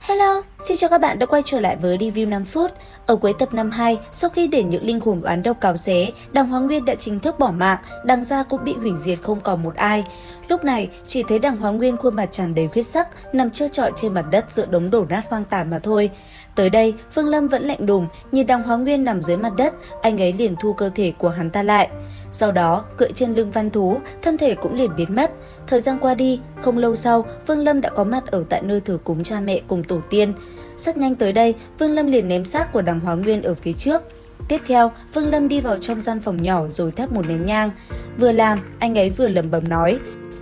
Hello, xin chào các bạn đã quay trở lại với review 5 phút. Ở cuối tập 52, sau khi để những linh hồn oán độc cào xé, Đằng Hóa Nguyên đã chính thức bỏ mạng, Đằng gia cũng bị hủy diệt không còn một ai. Lúc này, chỉ thấy Đằng Hóa Nguyên khuôn mặt tràn đầy huyết sắc, nằm trơ trọi trên mặt đất giữa đống đổ nát hoang tàn mà thôi. Tới đây, Phương Lâm vẫn lạnh đùng, nhìn Đằng Hóa Nguyên nằm dưới mặt đất, anh ấy liền thu cơ thể của hắn ta lại. Sau đó, cưỡi trên lưng văn thú, thân thể cũng liền biến mất. Thời gian qua đi, không lâu sau, Phương Lâm đã có mặt ở tại nơi thờ cúng cha mẹ cùng tổ tiên. Rất nhanh tới đây, Phương Lâm liền ném xác của Đằng Hóa Nguyên ở phía trước. Tiếp theo, Phương Lâm đi vào trong gian phòng nhỏ rồi thắp một nén nhang. Vừa làm, anh ấy vừa lẩm bẩm nói: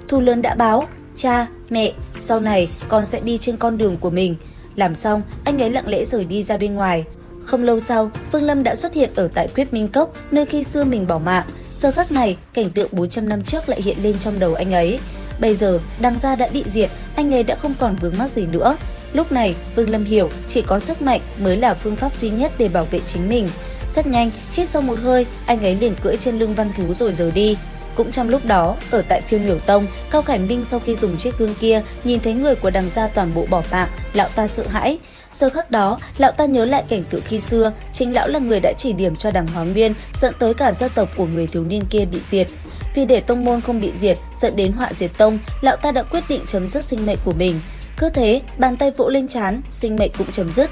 "Thù lớn đã báo, cha, mẹ, sau này con sẽ đi trên con đường của mình." Làm xong, anh ấy lặng lẽ rời đi ra bên ngoài. Không lâu sau, Phương Lâm đã xuất hiện ở tại Quyết Minh Cốc, nơi khi xưa mình bỏ mạng. Giờ khắc này, cảnh tượng 400 năm trước lại hiện lên trong đầu anh ấy. Bây giờ, Đằng gia đã bị diệt, anh ấy đã không còn vướng mắc gì nữa. Lúc này, Phương Lâm hiểu chỉ có sức mạnh mới là phương pháp duy nhất để bảo vệ chính mình. Rất nhanh, hít sâu một hơi, anh ấy liền cưỡi trên lưng văn thú rồi rời đi. Cũng trong lúc đó, ở tại Phiêu Miểu Tông, Cao Khải Minh sau khi dùng chiếc gương kia nhìn thấy người của Đằng gia toàn bộ bỏ mạng, lão ta sợ hãi. Giờ khắc đó, lão ta nhớ lại cảnh tượng khi xưa, chính lão là người đã chỉ điểm cho Đằng Hóa Nguyên, dẫn tới cả gia tộc của người thiếu niên kia bị diệt. Vì để tông môn không bị diệt, dẫn đến họa diệt tông, lão ta đã quyết định chấm dứt sinh mệnh của mình. Cứ thế, bàn tay vỗ lên trán, sinh mệnh cũng chấm dứt.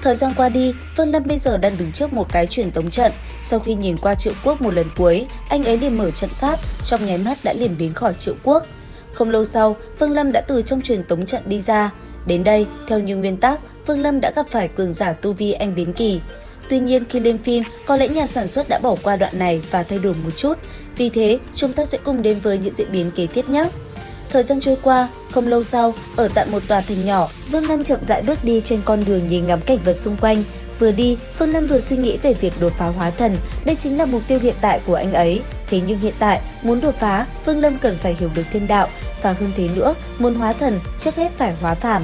Thời gian qua đi, Phương Lâm bây giờ đang đứng trước một cái truyền tống trận. Sau khi nhìn qua Triệu Quốc một lần cuối, anh ấy liền mở trận pháp, trong nháy mắt đã liền biến khỏi Triệu Quốc. Không lâu sau, Phương Lâm đã từ trong truyền tống trận đi ra. Đến đây, theo như nguyên tắc, Phương Lâm đã gặp phải cường giả tu vi anh biến kỳ. Tuy nhiên khi lên phim, có lẽ nhà sản xuất đã bỏ qua đoạn này và thay đổi một chút. Vì thế, chúng ta sẽ cùng đến với những diễn biến kế tiếp nhé. Thời gian trôi qua, không lâu sau, ở tại một tòa thành nhỏ, Phương Lâm chậm rãi bước đi trên con đường nhìn ngắm cảnh vật xung quanh. Vừa đi, Phương Lâm vừa suy nghĩ về việc đột phá hóa thần, đây chính là mục tiêu hiện tại của anh ấy. Thế nhưng hiện tại, muốn đột phá, Phương Lâm cần phải hiểu được thiên đạo, và hơn thế nữa, muốn hóa thần, trước hết phải hóa phàm.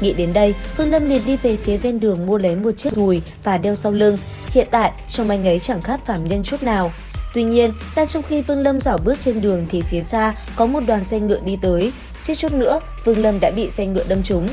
Nghĩ đến đây, Phương Lâm liền đi về phía ven đường mua lấy một chiếc gùi và đeo sau lưng. Hiện tại, trông anh ấy chẳng khác phàm nhân chút nào. Tuy nhiên, đang trong khi Phương Lâm dạo bước trên đường thì phía xa có một đoàn xe ngựa đi tới. Suýt chút nữa, Phương Lâm đã bị xe ngựa đâm trúng.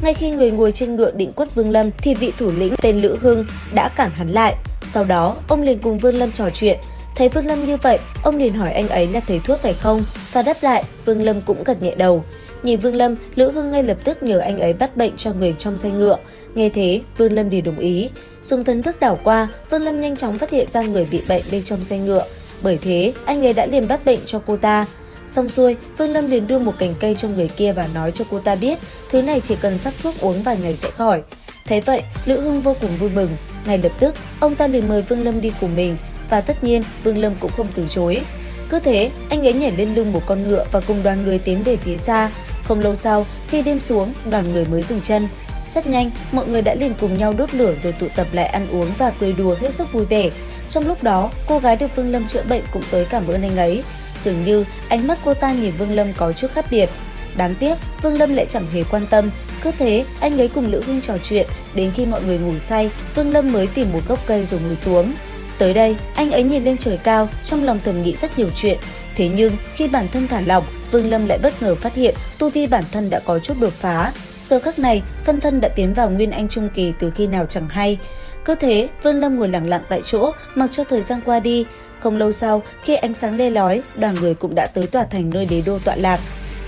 Ngay khi người ngồi trên ngựa định quất Vương Lâm thì vị thủ lĩnh tên Lữ Hưng đã cản hắn lại. Sau đó, ông liền cùng Vương Lâm trò chuyện. Thấy Vương Lâm như vậy, ông liền hỏi anh ấy là thầy thuốc phải không? Và đáp lại, Vương Lâm cũng gật nhẹ đầu. Nhìn Vương Lâm, Lữ Hưng ngay lập tức nhờ anh ấy bắt bệnh cho người trong xe ngựa. Nghe thế, Vương Lâm thì đồng ý. Dùng thần thức đảo qua, Vương Lâm nhanh chóng phát hiện ra người bị bệnh bên trong xe ngựa. Bởi thế, anh ấy đã liền bắt bệnh cho cô ta. Xong xuôi, Vương Lâm liền đưa một cành cây cho người kia và nói cho cô ta biết thứ này chỉ cần sắc thuốc uống vài ngày sẽ khỏi. Thấy vậy, Lữ Hưng vô cùng vui mừng. Ngay lập tức, ông ta liền mời Vương Lâm đi cùng mình. Và tất nhiên, Vương Lâm cũng không từ chối. Cứ thế, anh ấy nhảy lên lưng một con ngựa và cùng đoàn người tiến về phía xa. Không lâu sau, khi đêm xuống, đoàn người mới dừng chân. Rất nhanh, mọi người đã liền cùng nhau đốt lửa rồi tụ tập lại ăn uống và cười đùa hết sức vui vẻ. Trong lúc đó, cô gái được Vương Lâm chữa bệnh cũng tới cảm ơn anh ấy. Dường như ánh mắt cô ta nhìn Vương Lâm có chút khác biệt. Đáng tiếc, Vương Lâm lại chẳng hề quan tâm. Cứ thế, anh ấy cùng Lữ Hưng trò chuyện, đến khi mọi người ngủ say, Vương Lâm mới tìm một gốc cây rồi ngồi xuống. Tới đây, anh ấy nhìn lên trời cao, trong lòng thầm nghĩ rất nhiều chuyện. Thế nhưng, khi bản thân thả lỏng, Vương Lâm lại bất ngờ phát hiện tu vi bản thân đã có chút đột phá. Giờ khắc này, phân thân đã tiến vào Nguyên Anh Trung Kỳ từ khi nào chẳng hay. Cứ thế, Vương Lâm ngồi lặng lặng tại chỗ, mặc cho thời gian qua đi. Không lâu sau, khi ánh sáng le lói, đoàn người cũng đã tới tòa thành nơi đế đô tọa lạc.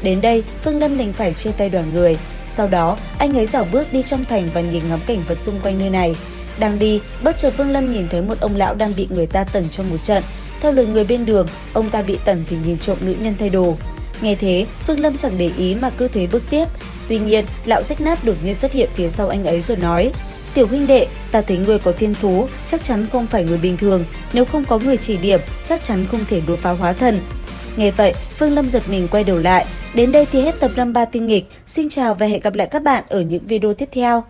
Đến đây, Vương Lâm đành phải chia tay đoàn người. Sau đó, anh ấy dạo bước đi trong thành và nhìn ngắm cảnh vật xung quanh nơi này. Đang đi, bất chợt Vương Lâm nhìn thấy một ông lão đang bị người ta tẩn trong một trận. Theo lời người bên đường, ông ta bị tẩn vì nhìn trộm nữ nhân thay đồ. Nghe thế, Vương Lâm chẳng để ý mà cứ thế bước tiếp. Tuy nhiên, lão rách nát đột nhiên xuất hiện phía sau anh ấy rồi nói: "Tiểu huynh đệ, ta thấy người có thiên phú, chắc chắn không phải người bình thường. Nếu không có người chỉ điểm, chắc chắn không thể đột phá hóa thần." Nghe vậy, Vương Lâm giật mình quay đầu lại. Đến đây thì hết tập 53 tinh nghịch. Xin chào và hẹn gặp lại các bạn ở những video tiếp theo.